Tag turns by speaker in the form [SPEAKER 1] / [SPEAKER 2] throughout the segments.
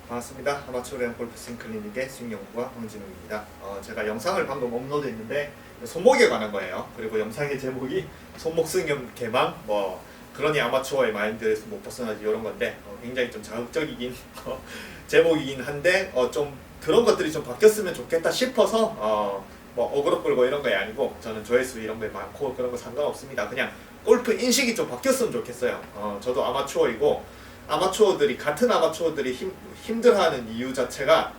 [SPEAKER 1] 반갑습니다. 아마추어 대형 골프 스윙 클리닉의 스윙연구가 황진욱입니다. 제가 영상을 방금 업로드했는데 손목에 관한 거예요. 그리고 영상의 제목이 손목 스윙 개망 그러니 아마추어의 마인드에서 못 벗어나지 이런 건데 굉장히 좀 자극적이긴 제목이긴 한데 좀 그런 것들이 좀 바뀌었으면 좋겠다 싶어서 어그로 끌고 이런 거 아니고 저는 조회수 이런 거 많고 그런 거 상관없습니다. 그냥 골프 인식이 좀 바뀌었으면 좋겠어요. 저도 아마추어이고 아마추어들이 같은 아마추어들이 힘들어하는 이유 자체가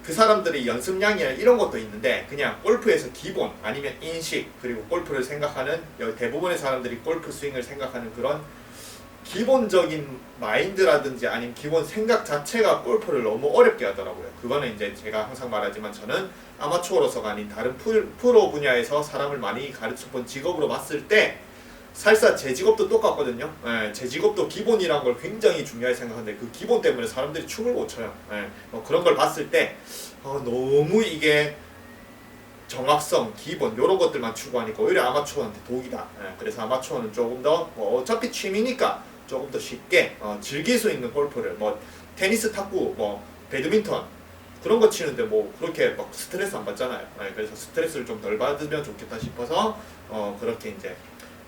[SPEAKER 1] 그 사람들이 연습량이나 이런 것도 있는데 그냥 골프에서 기본 아니면 인식 그리고 골프를 생각하는 대부분의 사람들이 골프 스윙을 생각하는 그런 기본적인 마인드라든지 아니면 기본 생각 자체가 골프를 너무 어렵게 하더라고요. 그거는 이제 제가 항상 말하지만 저는 아마추어로서가 아닌 다른 프로 분야에서 사람을 많이 가르쳐본 직업으로 봤을 때 살사 제 직업도 똑같거든요. 제 직업도 기본이란 걸 굉장히 중요하게 생각하는데 그 기본 때문에 사람들이 춤을 못 춰요. 그런 걸 봤을 때 너무 이게 정확성, 기본 이런 것들만 추구하니까 오히려 아마추어한테 독이다. 그래서 아마추어는 조금 더 어차피 취미니까 조금 더 쉽게 즐길 수 있는 골프를 테니스, 탁구, 배드민턴 그런 거 치는데 그렇게 막 스트레스 안 받잖아요. 그래서 스트레스를 좀 덜 받으면 좋겠다 싶어서 그렇게 이제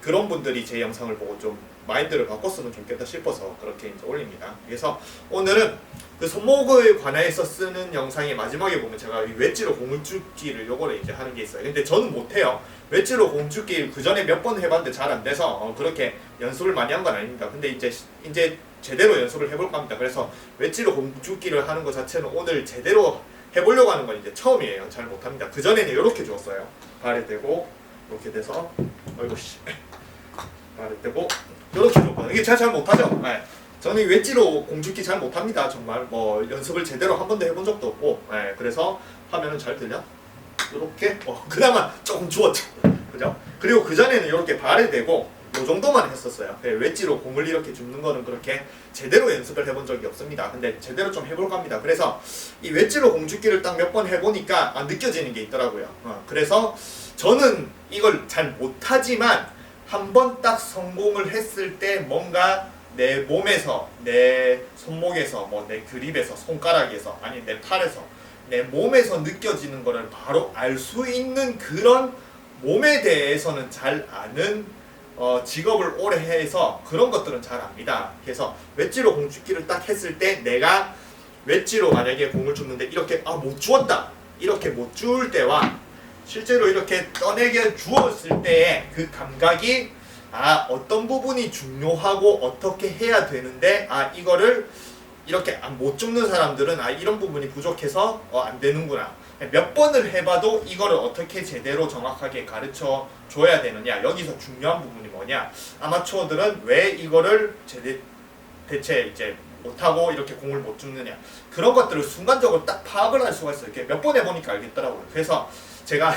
[SPEAKER 1] 그런 분들이 제 영상을 보고 좀 마인드를 바꿨으면 좋겠다 싶어서 그렇게 이제 올립니다. 그래서 오늘은 그 손목에 관해서 쓰는 영상의 마지막에 보면 제가 웨지로 공을 줍기를 요거를 이제 하는 게 있어요. 근데 저는 못해요. 웨지로 공 줍기 그 전에 몇 번 해봤는데 잘 안 돼서 그렇게 연습을 많이 한 건 아닙니다. 근데 이제 제대로 연습을 해볼까 합니다. 그래서 웨지로 공 줍기를 하는 것 자체는 오늘 제대로 해보려고 하는 건 이제 처음이에요. 잘 못합니다. 그 전에는 이렇게 줬어요. 발에 대고 이렇게 돼서 어이구 씨. 발에 대고 이렇게 줬거든요. 이게 제가 잘 못하죠. 저는 웨지로 공 줍기 잘 못합니다. 정말 연습을 제대로 한 번도 해본 적도 없고 그래서 화면은 잘 들려? 이렇게 그나마 조금 주었죠. 그죠? 그리고 그 전에는 이렇게 발에 대고 요 정도만 했었어요. 웨지로 공을 이렇게 줍는 거는 그렇게 제대로 연습을 해본 적이 없습니다. 근데 제대로 좀 해볼까 합니다. 그래서 이 웨지로 공 줍기를 딱 몇 번 해보니까 느껴지는 게 있더라고요. 그래서 저는 이걸 잘 못하지만 한 번 딱 성공을 했을 때 뭔가 내 몸에서, 내 손목에서, 내 그립에서, 손가락에서, 아니 내 팔에서, 내 몸에서 느껴지는 거를 바로 알 수 있는 그런 몸에 대해서는 잘 아는 직업을 오래 해서 그런 것들은 잘 압니다. 그래서 웨지로 공 줍기를 딱 했을 때 내가 웨지로 만약에 공을 줍는데 이렇게 못 주었다 이렇게 못 줄 때와 실제로 이렇게 떠내게 주었을 때의 그 감각이 어떤 부분이 중요하고 어떻게 해야 되는데 이거를 이렇게 못 줍는 사람들은 이런 부분이 부족해서 안 되는구나. 몇 번을 해봐도 이거를 어떻게 제대로 정확하게 가르쳐 줘야 되느냐. 여기서 중요한 부분이 뭐냐. 아마추어들은 왜 이거를 대체 이제 못하고 이렇게 공을 못 줍느냐. 그런 것들을 순간적으로 딱 파악을 할 수가 있어요. 이렇게 몇 번 해보니까 알겠더라고요. 그래서 제가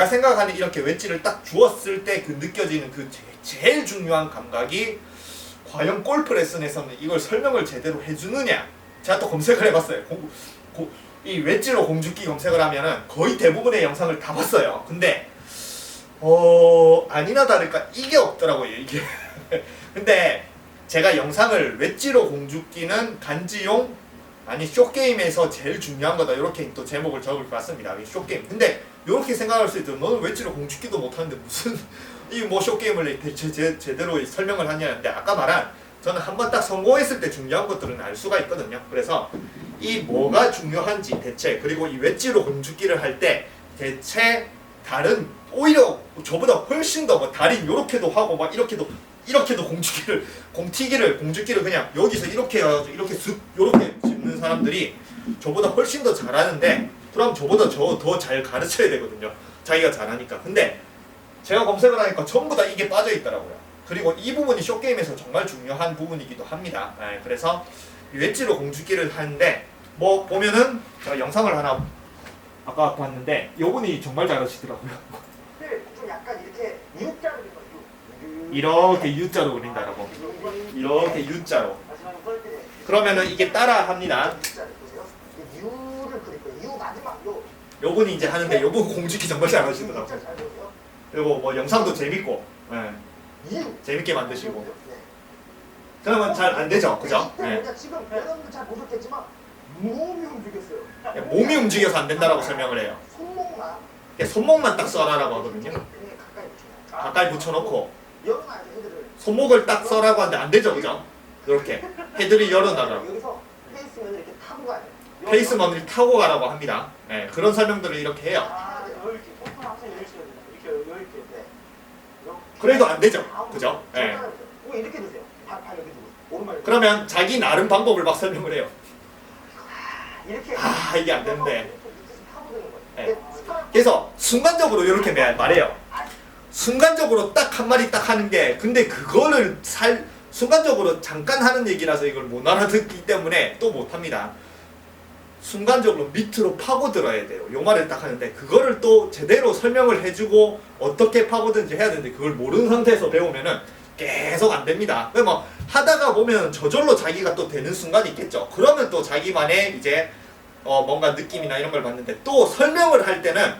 [SPEAKER 1] 생각하는 이렇게 웨지를 딱 주었을 때 그 느껴지는 그 제일 중요한 감각이 과연 골프 레슨에서는 이걸 설명을 제대로 해주느냐. 제가 또 검색을 해봤어요. 이 웨지로 공 줍기 검색을 하면은 거의 대부분의 영상을 다 봤어요. 근데 아니나 다를까 이게 없더라고요. 이게 근데 제가 영상을 웨지로 공 줍기는 간지용 아니 쇼게임에서 제일 중요한 거다 이렇게 또 제목을 적어봤습니다. 쇼게임. 근데 이렇게 생각할 수 있죠. 너는 웨지로 공 줍기도 못하는데 무슨 이 쇼게임을 제대로 설명을 하냐는데 아까 말한 저는 한번 딱 성공했을 때 중요한 것들은 알 수가 있거든요. 그래서 이 뭐가 중요한지 대체 그리고 이 웨지로 공 줍기를 할 때 대체 다른 오히려 저보다 훨씬 더 다리 요렇게도 하고 이렇게도 공줍기를 그냥 여기서 이렇게 해가지고 이렇게 요렇게 짚는 사람들이 저보다 훨씬 더 잘하는데 그럼 저보다 더 잘 가르쳐야 되거든요. 자기가 잘하니까. 근데 제가 검색을 하니까 전부 다 이게 빠져 있더라고요. 그리고 이 부분이 쇼게임에서 정말 중요한 부분이기도 합니다. 그래서 웨지로 공줍기를 하는데 보면은 제가 영상을 하나 아까 봤는데 이분이 정말 잘하시더라고요.
[SPEAKER 2] 좀 약간 이렇게 U자로
[SPEAKER 1] 이렇게 U자로 그린다라고. 이렇게 U자로. 그러면은 이게 따라 합니다.
[SPEAKER 2] U를 그릴 거예요. U 마지막
[SPEAKER 1] 요분이 이제 하는데 요분 공줍기 정말 잘하시더라고요. 그리고 영상도 재밌고 재밌게 만드시고 그러면 잘 안 되죠, 그죠?
[SPEAKER 2] 이때
[SPEAKER 1] 네.
[SPEAKER 2] 뭐냐, 지금 여러분들 잘 보셨겠지만 몸이 움직였어요.
[SPEAKER 1] 몸이 움직여서 안 된다라고 설명을 해요.
[SPEAKER 2] 손목만
[SPEAKER 1] 손목만 딱 써라라고 하거든요.
[SPEAKER 2] 등에 가까이 붙여요.
[SPEAKER 1] 가까이 붙여놓고
[SPEAKER 2] 열어놔야죠, 헤드를.
[SPEAKER 1] 손목을 딱 써라고 하는데 안 되죠, 그죠? 이렇게 헤드를 열어놔라.
[SPEAKER 2] 여기서 페이스면을 이렇게 타고 가요.
[SPEAKER 1] 페이스먼을 타고 가라고 합니다. 네, 그런 설명들을 이렇게 해요.
[SPEAKER 2] 아, 이렇게 오픈 하세요. 이렇게 네.
[SPEAKER 1] 그래도 안 되죠, 그죠? 네.
[SPEAKER 2] 오, 이렇게 드세요. 발 여기 두고 오른발 이렇게.
[SPEAKER 1] 그러면 자기 나름 방법을 막 설명을 해요.
[SPEAKER 2] 이렇게
[SPEAKER 1] 아, 이게 안 되는데.
[SPEAKER 2] 타고드는 거예요.
[SPEAKER 1] 네.
[SPEAKER 2] 근데 습관을
[SPEAKER 1] 그래서 순간적으로 이렇게 말해요. 순간적으로 딱 한 마디 딱 하는 게, 근데 그거를 순간적으로 잠깐 하는 얘기라서 이걸 못 알아듣기 때문에 또 못합니다. 순간적으로 밑으로 파고들어야 돼요. 요 말을 딱 하는데 그거를 또 제대로 설명을 해주고 어떻게 파고든지 해야 되는데 그걸 모르는 상태에서 배우면은 계속 안 됩니다. 뭐 하다가 보면 저절로 자기가 또 되는 순간이 있겠죠. 그러면 또 자기만의 이제 뭔가 느낌이나 이런 걸 봤는데, 또 설명을 할 때는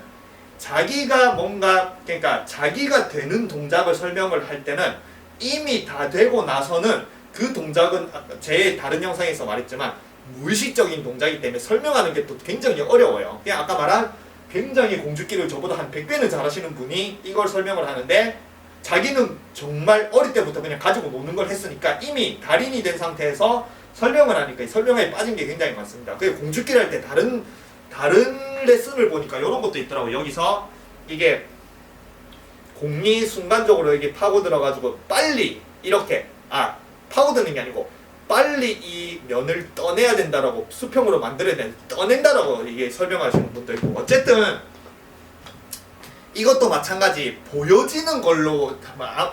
[SPEAKER 1] 자기가 뭔가, 그러니까 자기가 되는 동작을 설명을 할 때는 이미 다 되고 나서는 그 동작은 제 다른 영상에서 말했지만 무의식적인 동작이기 때문에 설명하는 게 또 굉장히 어려워요. 그냥 아까 말한 굉장히 공주기를 저보다 한 100배는 잘하시는 분이 이걸 설명을 하는데, 자기는 정말 어릴 때부터 그냥 가지고 노는 걸 했으니까 이미 달인이 된 상태에서 설명을 하니까 이 설명에 빠진 게 굉장히 많습니다. 그리고 공주기를 할 때 다른 레슨을 보니까 이런 것도 있더라고요. 여기서 이게 공이 순간적으로 이게 파고들어가지고 빨리 이렇게, 파고드는 게 아니고 빨리 이 면을 떠내야 된다라고, 수평으로 만들어야 된다, 떠낸다라고 이게 설명하시는 분도 있고, 어쨌든 이것도 마찬가지 보여지는 걸로,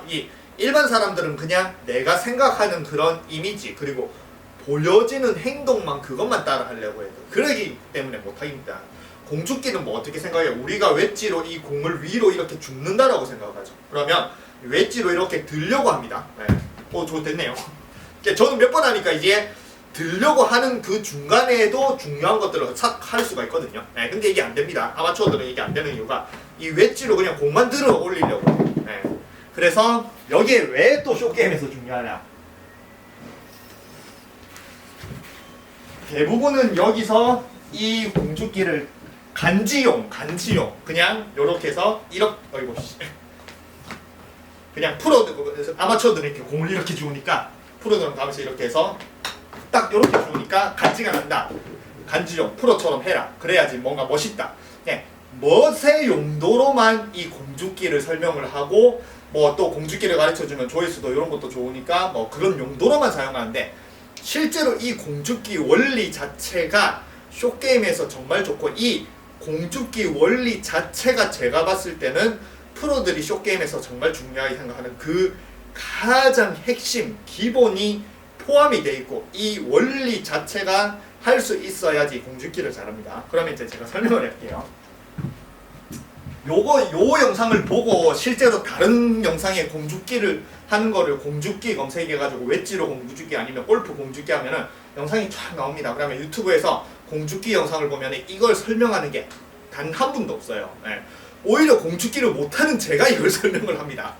[SPEAKER 1] 이 일반 사람들은 그냥 내가 생각하는 그런 이미지 그리고 보여지는 행동만, 그것만 따라 하려고 해도 그러기 때문에 못하겠다. 공주기는 뭐 어떻게 생각해요? 우리가 웨지로 이 공을 위로 이렇게 줍는다라고 생각하죠. 그러면 웨지로 이렇게 들려고 합니다. 네. 저거 됐네요. 저는 몇 번 하니까 이제 들려고 하는 그 중간에도 중요한 것들을 싹 할 수가 있거든요. 네. 근데 이게 안 됩니다. 아마추어들은 이게 안 되는 이유가 이 웨지로 그냥 공만 들어 올리려고 해요. 네. 그래서 여기에 왜 또 쇼게임에서 중요하냐? 대부분은 여기서 이 공주기를 간지용 그냥 요렇게 해서 그냥 아마추어들은 이렇게 공을 이렇게 주우니까, 프로들은 가면서 이렇게 해서 딱 요렇게 주우니까 간지가 난다. 간지용 프로처럼 해라. 그래야지 뭔가 멋있다. 네. 멋의 용도로만 이 공주기를 설명을 하고, 뭐 또 공주기를 가르쳐주면 조회수도 이런 것도 좋으니까 뭐 그런 용도로만 사용하는데, 실제로 이 공주기 원리 자체가 쇼게임에서 정말 좋고, 이 공주기 원리 자체가 제가 봤을 때는 프로들이 쇼게임에서 정말 중요하게 생각하는 그 가장 핵심 기본이 포함이 돼 있고, 이 원리 자체가 할 수 있어야지 공주기를 잘합니다. 그러면 이제 제가 설명을 할게요. 요 영상을 보고 실제로 다른 영상에 공주기를 하는 거를 공주기 검색해가지고 웨지로 공주기 아니면 골프 공주기 하면은 영상이 쫙 나옵니다. 그러면 유튜브에서 공주기 영상을 보면 이걸 설명하는 게 단 한 분도 없어요. 네. 오히려 공주기를 못하는 제가 이걸 설명을 합니다.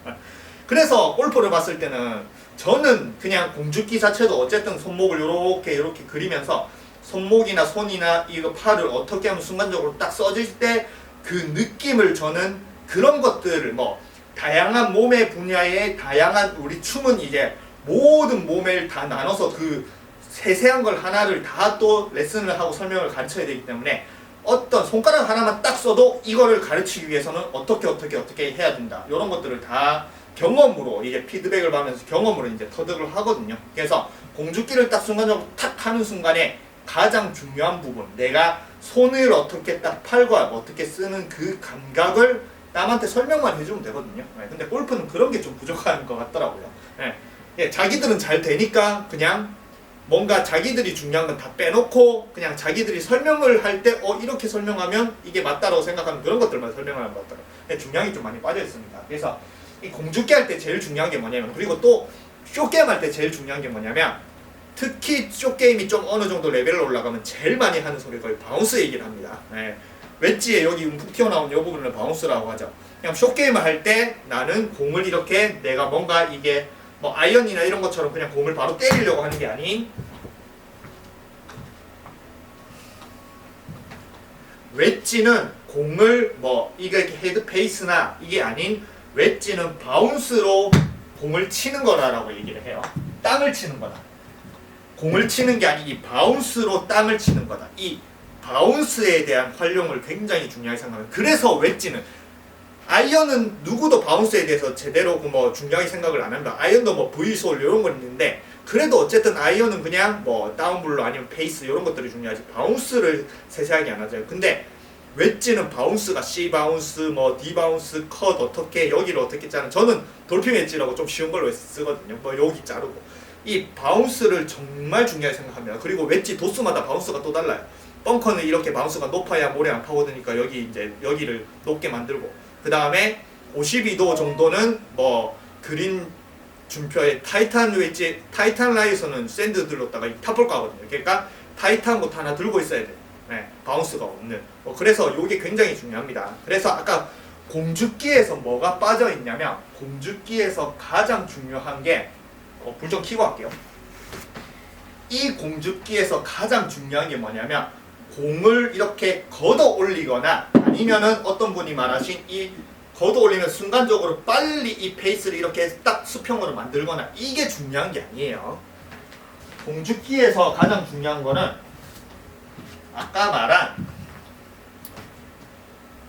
[SPEAKER 1] 그래서 골프를 봤을 때는 저는 그냥 공주기 자체도 어쨌든 손목을 요렇게 그리면서 손목이나 손이나 이거 팔을 어떻게 하면 순간적으로 딱 써질 때 그 느낌을, 저는 그런 것들을 뭐 다양한 몸의 분야의 다양한, 우리 춤은 이제 모든 몸을 다 나눠서 그 세세한 걸 하나를 다 또 레슨을 하고 설명을 가르쳐야 되기 때문에 어떤 손가락 하나만 딱 써도 이거를 가르치기 위해서는 어떻게 해야 된다. 이런 것들을 다 경험으로 이제 피드백을 받으면서 경험으로 이제 터득을 하거든요. 그래서 공주기를 딱 순간적으로 탁 하는 순간에 가장 중요한 부분, 내가 손을 어떻게 딱 팔과 어떻게 쓰는 그 감각을 남한테 설명만 해주면 되거든요. 네, 근데 골프는 그런 게 좀 부족한 것 같더라고요. 네, 자기들은 잘 되니까 그냥 뭔가 자기들이 중요한 건 다 빼놓고 그냥 자기들이 설명을 할 때 이렇게 설명하면 이게 맞다라고 생각하는 그런 것들만 설명을 하는 것 같더라고요. 네, 중량이 좀 많이 빠져 있습니다. 그래서 이 공주기 할 때 제일 중요한 게 뭐냐면, 그리고 또 쇼게임 할 때 제일 중요한 게 뭐냐면, 특히 쇼게임이 좀 어느 정도 레벨로 올라가면 제일 많이 하는 소리가 거의 바운스 얘기를 합니다. 네. 웨지에 여기 움푹 튀어나온 이 부분을 바운스라고 하죠. 그냥 쇼게임을 할 때 나는 공을 이렇게 내가 뭔가 이게 뭐 아이언이나 이런 것처럼 그냥 공을 바로 때리려고 하는 게 아닌 웨지는 공을 뭐 이게 헤드 페이스나 이게 아닌 웨지는 바운스로 공을 치는 거라고 얘기를 해요. 땅을 치는 거다. 공을 치는 게 아닌 이 바운스로 땅을 치는 거다. 이 바운스에 대한 활용을 굉장히 중요하게 생각합니다. 그래서 웨지는 아이언은 누구도 바운스에 대해서 제대로 뭐 중요하게 생각을 안 한다. 아이언도 뭐 V솔 이런 건 있는데 그래도 어쨌든 아이언은 그냥 뭐 다운블로 아니면 페이스 이런 것들이 중요하지 바운스를 세세하게 안 하잖아요. 근데 웨지는 바운스가 C 바운스, 뭐 D 바운스, 컷 어떻게 여기를 어떻게 짜는 저는 돌핀 웨지라고 좀 쉬운 걸로 쓰거든요. 뭐 여기 자르고 이 바운스를 정말 중요하게 생각합니다. 그리고 웨지 도수마다 바운스가 또 달라요. 벙커는 이렇게 바운스가 높아야 모래 안 파고드니까 여기 이제 여기를 높게 만들고 그 다음에 52도 정도는 뭐 그린 준표의 타이탄 웨지 타이탄 라이에서는 샌드 들렀다가 타볼까 하거든요. 그러니까 타이탄부터 하나 들고 있어야 돼요. 네, 바운스가 없는. 그래서 이게 굉장히 중요합니다. 그래서 아까 공주기에서 뭐가 빠져 있냐면 공주기에서 가장 중요한 게 불 좀 켜고 할게요. 이 공주기에서 가장 중요한 게 뭐냐면 공을 이렇게 걷어 올리거나 아니면은 어떤 분이 말하신 이 걷어 올리면 순간적으로 빨리 이 페이스를 이렇게 딱 수평으로 만들거나 이게 중요한 게 아니에요. 공주기에서 가장 중요한 거는 아까 말한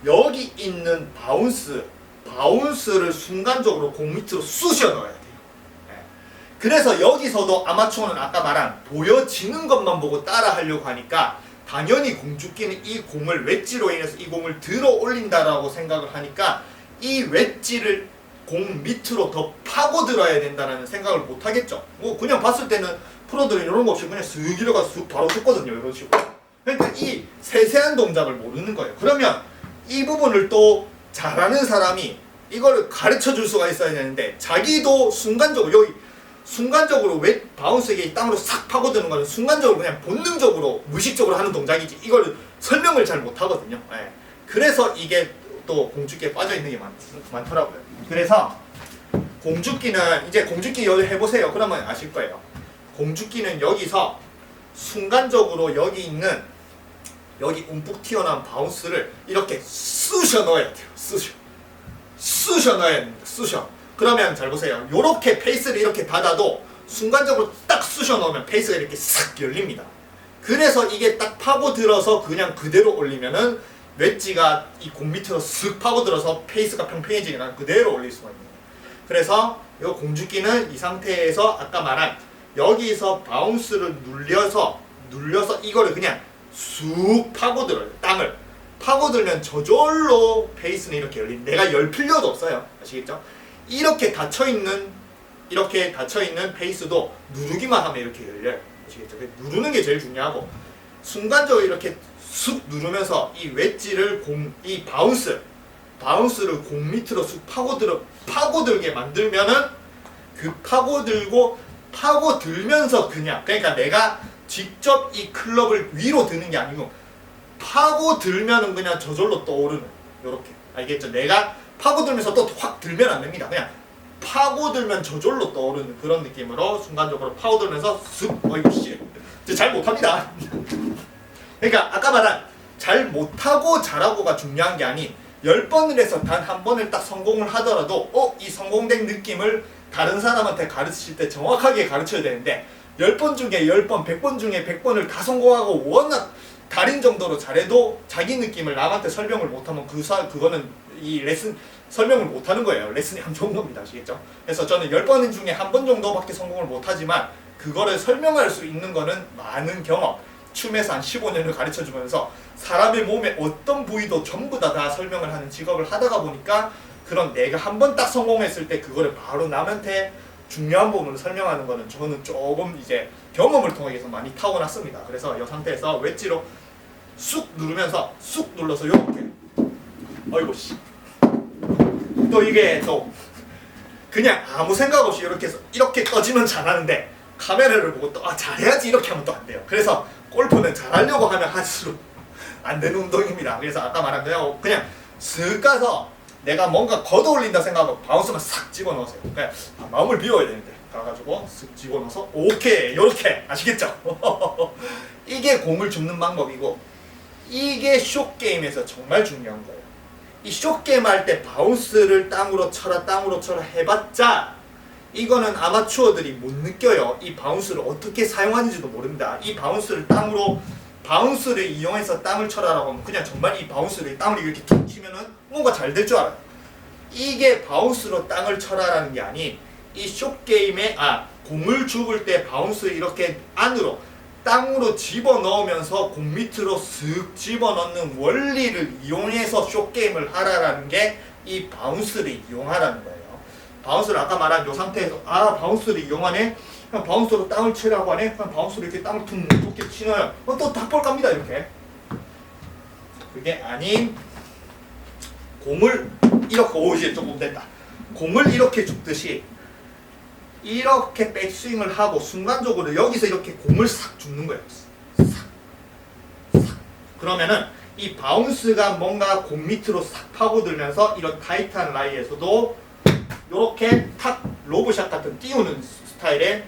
[SPEAKER 1] 여기 있는 바운스를 순간적으로 공 밑으로 쑤셔 넣어야 돼요. 그래서 여기서도 아마추어는 아까 말한 보여지는 것만 보고 따라 하려고 하니까 당연히 공주기는 이 공을 웨지로 인해서 이 공을 들어 올린다라고 생각을 하니까 이 웨지를 공 밑으로 더 파고들어야 된다는 생각을 못 하겠죠. 뭐 그냥 봤을 때는 프로들은 이런 거 없이 그냥 쓱 이래가 쓱 바로 쳤거든요. 이런 식으로. 그러니까 이 세세한 동작을 모르는 거예요. 그러면 이 부분을 또 잘하는 사람이 이걸 가르쳐 줄 수가 있어야 되는데 자기도 순간적으로 여기 순간적으로 왜 바운스에게 땅으로 싹 파고드는 거는 순간적으로 그냥 본능적으로 무의식적으로 하는 동작이지 이걸 설명을 잘 못하거든요. 예. 그래서 이게 또 공주기에 빠져 있는 게 많더라고요. 그래서 공주기는 이제 공주기 여기 해보세요. 그러면 아실 거예요. 공주기는 여기서 순간적으로 여기 있는 여기 움푹 튀어나온 바운스를 이렇게 쑤셔 넣어야 돼요. 쑤셔 넣어야 됩니다. 쑤셔. 그러면 잘 보세요. 요렇게 페이스를 이렇게 닫아도 순간적으로 딱 쑤셔 넣으면 페이스가 이렇게 싹 열립니다. 그래서 이게 딱 파고들어서 그냥 그대로 올리면은 웨지가 이 공 밑으로 쓱 파고들어서 페이스가 평평해지니까 그대로 올릴 수가 있는 거예요. 그래서 이 공주기는 이 상태에서 아까 말한 여기서 바운스를 눌려서 이거를 그냥 쑥 파고들어요. 땅을 파고들면 저절로 페이스는 이렇게 열린 내가 열 필요도 없어요. 아시겠죠? 이렇게 닫혀있는 페이스도 누르기만 하면 이렇게 열려요. 아시겠죠? 누르는 게 제일 중요하고 순간적으로 이렇게 쑥 누르면서 이 웨지를 이 바운스를 공 밑으로 쑥 파고들게 만들면은 그 파고들면서 그러니까 내가 직접 이 클럽을 위로 드는 게 아니고 파고들면은 그냥 저절로 떠오르는 요렇게 알겠죠? 내가 파고들면서 또 확 들면 안 됩니다. 그냥 파고들면 저절로 떠오르는 그런 느낌으로 순간적으로 파고들면서 슥 어이구 씨 잘 못합니다. 그러니까 아까 말한 잘 못하고 잘하고가 중요한 게 아닌 10번을 해서 단 한 번을 딱 성공을 하더라도 이 성공된 느낌을 다른 사람한테 가르칠 때 정확하게 가르쳐야 되는데 10번 중에 10번, 100번 중에 100번을 다 성공하고 워낙 달인 정도로 잘해도 자기 느낌을 남한테 설명을 못하면 그거는 이 레슨 설명을 못하는 거예요. 레슨이 안 좋은 겁니다. 아시겠죠? 그래서 저는 10번 중에 한 번 정도밖에 성공을 못하지만 그거를 설명할 수 있는 거는 많은 경험 춤에서 한 15년을 가르쳐주면서 사람의 몸의 어떤 부위도 전부 다 설명을 하는 직업을 하다가 보니까 그런 내가 한 번 딱 성공했을 때 그거를 바로 남한테 중요한 부분을 설명하는 거는 저는 조금 이제 경험을 통해서 많이 타고났습니다. 그래서 이 상태에서 웨지로 쑥 누르면서 쑥 눌러서 요렇게 어이구 씨 또 이게 또 그냥 아무 생각 없이 이렇게 떠지면 잘하는 카메라를 보고 또 잘해야지 이렇게 하면 또 안 돼요. 그래서 골프는 잘하려고 하면 할수록 안 되는 운동입니다. 그래서 아까 말한 그냥 슥 가서 내가 뭔가 걷어 올린다 생각하고 바운스만 싹 집어넣으세요. 그냥 마음을 비워야 되는데 가가지고 쓱 집어넣어서 오케이 요렇게 아시겠죠? 이게 공을 줍는 방법이고 이게 숏게임에서 정말 중요한 거예요. 이 숏게임 할 때 바운스를 땅으로 쳐라 해봤자 이거는 아마추어들이 못 느껴요. 이 바운스를 어떻게 사용하는지도 모릅니다. 이 바운스를 땅으로 바운스를 이용해서 땅을 쳐라라고 하면 그냥 정말 이 바운스를 땅을 이렇게 툭 치면은 뭔가 잘 될 줄 알아요. 이게 바운스로 땅을 쳐라라는 게 아닌 이 숏게임에 공을 죽을 때 바운스를 이렇게 안으로 땅으로 집어넣으면서 공 밑으로 쓱 집어넣는 원리를 이용해서 숏게임을 하라라는 게 이 바운스를 이용하라는 거예요. 바운스를 아까 말한 요 상태에서 바운스를 이용하네? 그냥 바운스로 땅을 치라고 하네? 그냥 바운스로 이렇게 땅을 툭 이렇게 치면 또 닭볼 갑니다 이렇게. 그게 아닌 공을 이렇게 이제 조금 됐다. 공을 이렇게 줍듯이 이렇게 백스윙을 하고 순간적으로 여기서 이렇게 공을 싹 줍는 거예요. 싹. 그러면은 이 바운스가 뭔가 공 밑으로 싹 파고들면서 이런 타이트한 라이에서도 이렇게 탁 로브샷 같은 띄우는 스타일의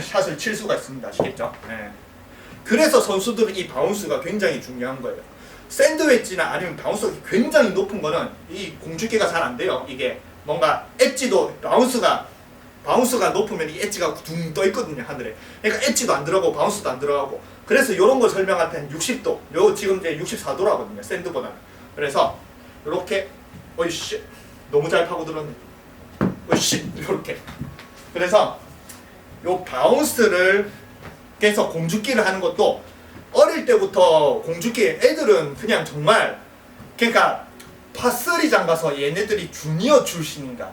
[SPEAKER 1] 샷을 칠 수가 있습니다. 아시겠죠? 네. 그래서 선수들은 이 바운스가 굉장히 중요한 거예요. 샌드웨지나 아니면 바운스가 굉장히 높은 거는 이 공주기가 잘 안 돼요. 이게 뭔가 엣지도 바운스가 높으면 이 엣지가 둥 떠 있거든요 하늘에. 그러니까 엣지도 안 들어가고 바운스도 안 들어가고. 그래서 이런 거 설명할 때는 60도. 요 지금 이제 64도라거든요 샌드보다는. 그래서 이렇게 어이씨 너무 잘 파고들었네. 어이씨 이렇게. 그래서 요 바운스를 계속 공주기를 하는 것도 어릴 때부터 공주기 애들은 그냥 정말 그러니까 파3장 가서 얘네들이 주니어 출신인가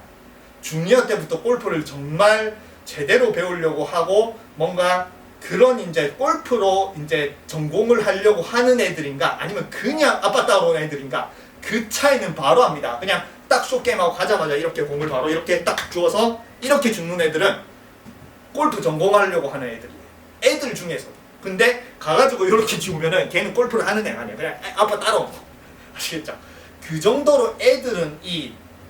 [SPEAKER 1] 주니어 때부터 골프를 정말 제대로 배우려고 하고 뭔가 그런 이제 골프로 이제 전공을 하려고 하는 애들인가 아니면 그냥 아빠 따로 온 애들인가 그 차이는 바로 합니다. 그냥 딱 숏게임하고 가자마자 이렇게 공을 바로 이렇게 딱 주어서 이렇게 주는 애들은 골프 전공하려고 하는 애들이에요. 애들 중에서. 근데 가가지고 이렇게 주면은 걔는 골프를 하는 애가 아니야. 그냥 아빠 따로. 아시겠죠? 그 정도로 애들은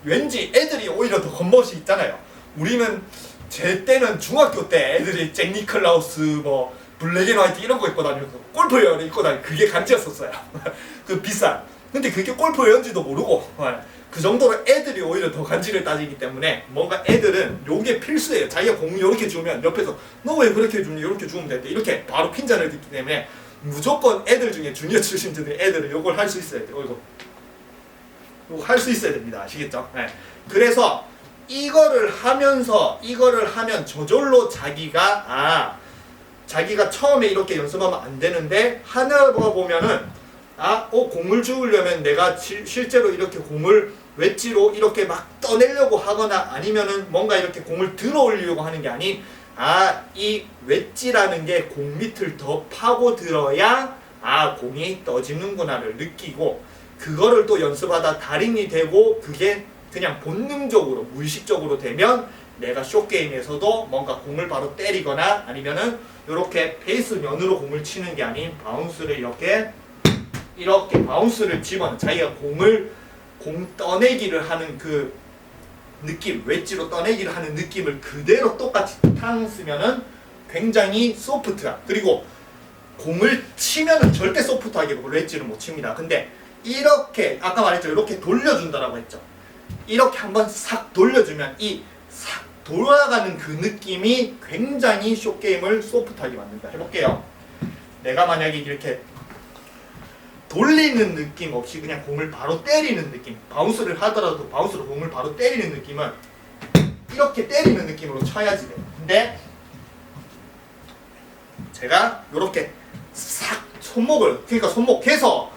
[SPEAKER 1] 왠지 애들이 오히려 더 겉멋이 있잖아요. 우리는 제 때는 중학교 때 애들이 잭 니클라우스 뭐 블랙 앤 화이트 이런 거 입고 다니면서 골프웨어를 입고 다니고 그게 간지였었어요. 그 비싼. 근데 그게 골프웨어인지도 모르고 그 정도로 애들이 오히려 더 간지를 따지기 때문에 뭔가 애들은 요게 필수예요. 자기가 공 이렇게 주면 옆에서 너 왜 그렇게 주니 이렇게 주면 됐대 이렇게 바로 핀잔을 듣기 때문에 무조건 애들 중에 주니어 출신들이 애들은 요걸 할 수 있어야 돼요. 요거 할 수 있어야 됩니다. 아시겠죠? 네. 그래서 이거를 하면 저절로 자기가 처음에 이렇게 연습하면 안 되는데 하나 보면은 공을 주우려면 내가 실제로 이렇게 공을 웨지로 이렇게 막 떠내려고 하거나 아니면은 뭔가 이렇게 공을 들어 올리려고 하는 게 아닌 이 웨지라는 게 공 밑을 더 파고 들어야 공이 떠지는구나를 느끼고 그거를 또 연습하다 달인이 되고 그게 그냥 본능적으로 무의식적으로 되면 내가 숏게임에서도 뭔가 공을 바로 때리거나 아니면은 이렇게 페이스 면으로 공을 치는 게 아닌 바운스를 이렇게 바운스를 집어넣는 자기가 공 떠내기를 하는 그 느낌, 웨지로 떠내기를 하는 느낌을 그대로 똑같이 탕 쓰면은 굉장히 소프트한 그리고 공을 치면은 절대 소프트하게 웨지를 못 칩니다. 근데 이렇게 아까 말했죠. 이렇게 돌려준다라고 했죠. 이렇게 한번 싹 돌려주면 이 싹 돌아가는 그 느낌이 굉장히 숏게임을 소프트하게 만든다. 해볼게요. 내가 만약에 이렇게 돌리는 느낌 없이 그냥 공을 바로 때리는 느낌 바운스를 하더라도 바운스로 공을 바로 때리는 느낌은 이렇게 때리는 느낌으로 쳐야지 돼요. 근데 제가 이렇게 싹 그러니까 손목해서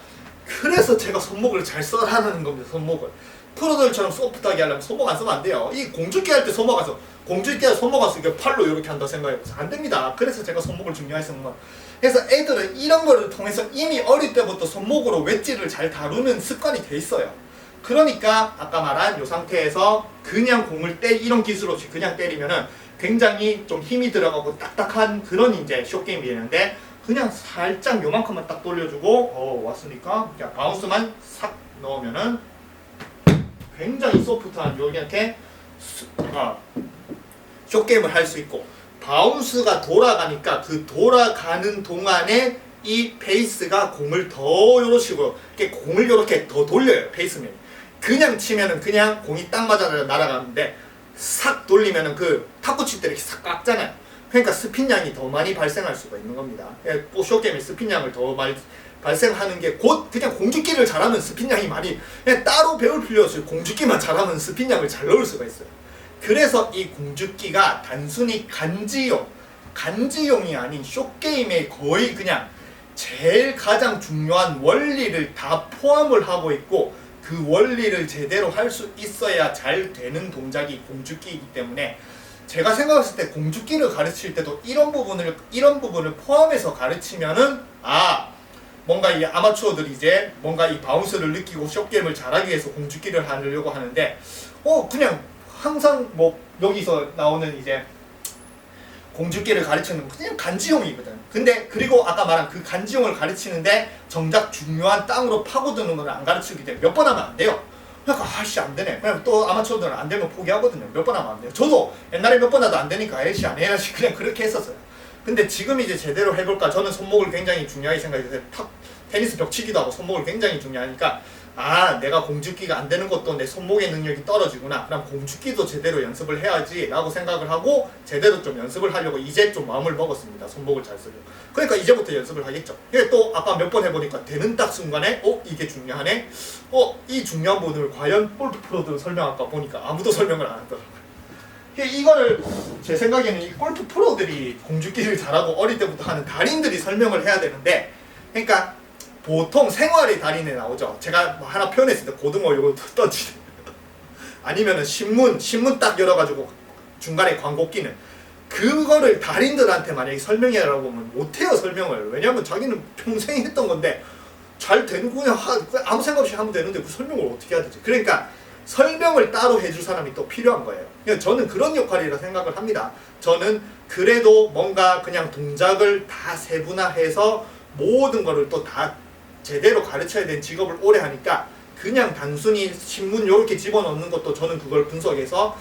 [SPEAKER 1] 그래서 제가 손목을 잘 써라는 겁니다. 손목을 프로들처럼 소프트하게 하려면 손목 안 쓰면 안 돼요. 이 공주기 할 때 손목 안 써. 공주기 할 때 손목 안 쓰니까 팔로 이렇게 한다 생각해보세요. 안 됩니다. 그래서 제가 손목을 중요해서 한 거. 그래서 애들은 이런 거를 통해서 이미 어릴 때부터 손목으로 웨지를 잘 다루는 습관이 돼 있어요. 그러니까 아까 말한 이 상태에서 그냥 공을 이런 기술 없이 그냥 때리면은 굉장히 좀 힘이 들어가고 딱딱한 그런 이제 숏게임이 되는데 그냥 살짝 요만큼만 딱 돌려주고 왔으니까 그냥 바운스만 싹 넣으면은 굉장히 소프트한 이렇게 숏게임을 할 수 있고, 바운스가 돌아가니까 그 돌아가는 동안에 이 페이스가 공을 더 요런 식으로 공을 이렇게 더 돌려요. 페이스면 그냥 치면은 그냥 공이 딱 맞아 날아가는데 싹 돌리면은 그 탁구 칠 때 이렇게 싹 깎잖아요. 그러니까 스핀량이 더 많이 발생할 수가 있는 겁니다. 숏게임에 스핀량을 더 많이 발생하는 게 곧 그냥 공죽기를 잘하면 스핀량이 많이 그냥 따로 배울 필요 없어요. 공죽기만 잘하면 스핀량을 잘 넣을 수가 있어요. 그래서 이 공죽기가 단순히 간지용이 아닌 숏게임에 거의 그냥 제일 가장 중요한 원리를 다 포함을 하고 있고, 그 원리를 제대로 할 수 있어야 잘 되는 동작이 공죽기이기 때문에 제가 생각했을 때 공죽기를 가르칠 때도 이런 부분을 포함해서 가르치면은 뭔가 이 아마추어들이 이제 뭔가 이 바운스를 느끼고 숏게임을 잘하기 위해서 공죽기를 하려고 하는데 그냥 항상 뭐 여기서 나오는 이제 공죽기를 가르치는 그냥 간지용이거든. 근데 그리고 아까 말한 그 간지용을 가르치는데 정작 중요한 땅으로 파고드는 걸 안 가르치기 때문에 몇 번 하면 안 돼요. 그러니까 안 되네. 그냥 또 아마추어들은 안 되면 포기하거든요. 몇 번 하면 안 돼요. 저도 옛날에 몇 번 하도 안 되니까 안 해야지 그냥 그렇게 했었어요. 근데 지금 이제 제대로 해볼까? 저는 손목을 굉장히 중요하게 생각해서 테니스 벽치기도 하고 손목을 굉장히 중요하니까 내가 공죽기가 안 되는 것도 내 손목의 능력이 떨어지구나. 그럼 공죽기도 제대로 연습을 해야지 라고 생각을 하고 제대로 좀 연습을 하려고 이제 좀 마음을 먹었습니다. 손목을 잘 쓰려고. 그러니까 이제부터 연습을 하겠죠. 근데 또 아까 몇 번 해보니까 되는 딱 순간에 이게 중요하네. 이 중요한 부분을 과연 골프 프로들은 설명할까 보니까 아무도 설명을 안 하더라고요. 이거를 제 생각에는 이 골프 프로들이 공죽기를 잘하고 어릴 때부터 하는 달인들이 설명을 해야 되는데, 그러니까 보통 생활의 달인에 나오죠. 제가 뭐 하나 표현했을 때 고등어 요거 던지는 아니면은 신문 딱 열어가지고 중간에 광고 끼는 그거를 달인들한테 만약에 설명해라고 하면 못해요. 설명을. 왜냐면 자기는 평생 했던 건데 잘 되는 그냥 아무 생각 없이 하면 되는데 그 설명을 어떻게 해야 되지? 그러니까 설명을 따로 해줄 사람이 또 필요한 거예요. 그러니까 저는 그런 역할이라 생각을 합니다. 저는 그래도 뭔가 그냥 동작을 다 세분화해서 모든 거를 또 다 제대로 가르쳐야 되는 직업을 오래 하니까 그냥 단순히 신문 이렇게 집어넣는 것도 저는 그걸 분석해서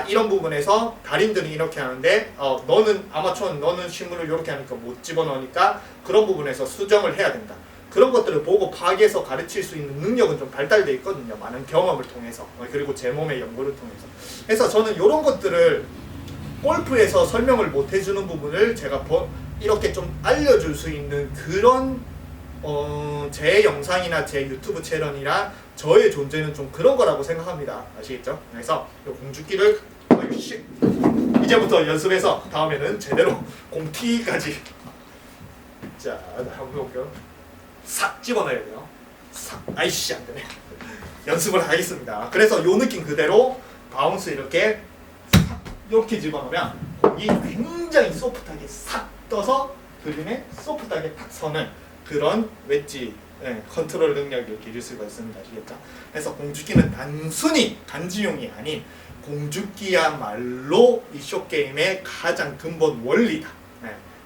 [SPEAKER 1] 이런 부분에서 달인들은 이렇게 하는데 너는 아마추어는 너는 신문을 이렇게 하니까 못 집어넣으니까 그런 부분에서 수정을 해야 된다. 그런 것들을 보고 파악해서 가르칠 수 있는 능력은 좀 발달되어 있거든요. 많은 경험을 통해서 그리고 제 몸의 연구를 통해서. 그래서 저는 이런 것들을 골프에서 설명을 못 해주는 부분을 제가 이렇게 좀 알려줄 수 있는 그런 제 영상이나 제 유튜브 채널이나 저의 존재는 좀 그런 거라고 생각합니다. 아시겠죠? 그래서 이 공죽기를 이제부터 연습해서 다음에는 제대로 공티까지 자 한번 해볼게요. 싹 집어넣어야 돼요. 싹 아이씨 안 되네. 연습을 하겠습니다. 그래서 요 느낌 그대로 바운스 이렇게 싹 이렇게 집어넣으면 공이 굉장히 소프트하게 싹 떠서 그린에 소프트하게 탁 서는 그런 웨지 컨트롤 능력을 기를 수가 있습니다. 아시겠죠? 그래서 공죽기는 단순히 간지용이 아닌 공죽기야말로 이 숏게임의 가장 근본 원리다.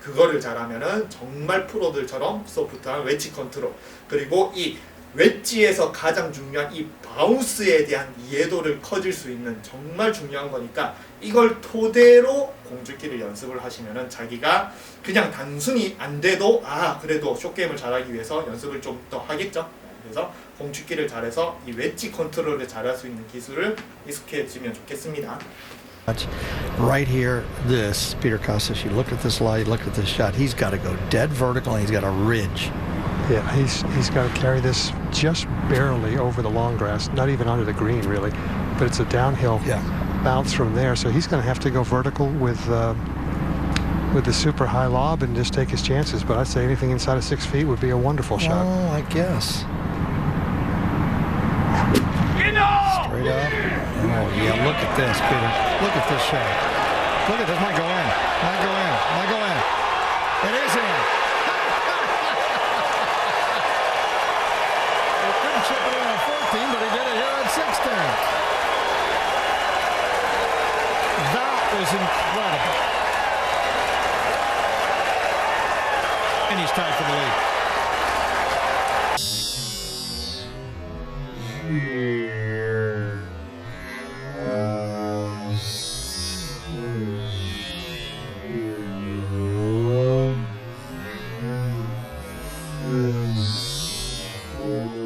[SPEAKER 1] 그거를 잘하면은 정말 프로들처럼 소프트한 웨지 컨트롤, 그리고 이 웨지에서 가장 중요한 이 바운스에 대한 이해도를 커질 수 있는 정말 중요한 거니까 이걸 토대로 공죽기를 연습을 하시면은 자기가 그냥 단순히 안 돼도 그래도 숏게임을 잘하기 위해서 연습을 좀 더 하겠죠. 그래서 공죽기를 잘해서 이 웨지 컨트롤을 잘할 수 있는 기술을 익숙해지면 좋겠습니다.
[SPEAKER 3] Right here, this, Peter Kostis, you look at this lie, look at this shot, he's got to go dead vertical and he's got a ridge.
[SPEAKER 4] Yeah, he's got to carry this just barely over the long grass, not even onto the green really, but it's a downhill bounce from there, so he's going to have to go vertical with the super high lob and just take his chances, but I'd say anything inside of 6 feet would be a wonderful shot.
[SPEAKER 3] Oh, I guess. Straight up. Oh, yeah, look at this, Peter. Look at this shot. Look at this. Might go in. Might go in. Might go in. It is in. He couldn't chip it in on 14, but he did it here at 16. That was incredible. And he's tied for the lead. it.